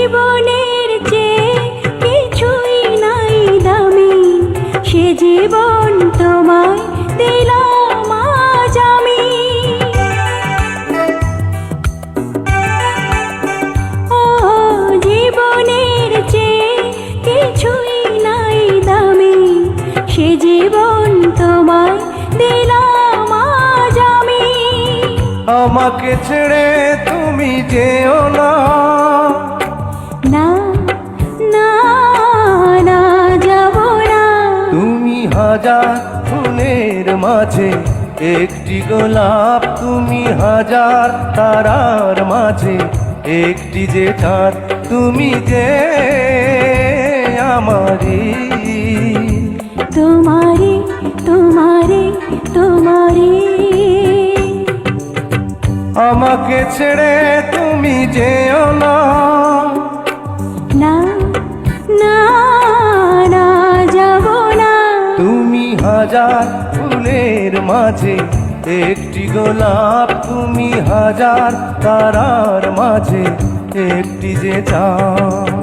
জীবনের চেয়ে কিছুই নাই দামি, সে জীবন তোমায় দিলাম আজ আমি। ও জীবনের চেয়ে কিছুই নাই দামি, সে জীবন তোমায় দিলাম আজ আমি। আমাকে ছেড়ে তুমি যেও না, না না না যাব না। তুমি হাজার ফুলের মাঝে একটি গোলাপ, তুমি হাজার তারার মাঝে একটি যে চাঁদ, তুমি যে আমারি। তোমারে তোমারে তোমারে, আমাকে ছেড়ে তুমি যেও না, না না না যাব না। তুমি হাজার ফুলের মাঝে একটি গোলাপ, তুমি হাজার তারার মাঝে একটি যে চাঁদ।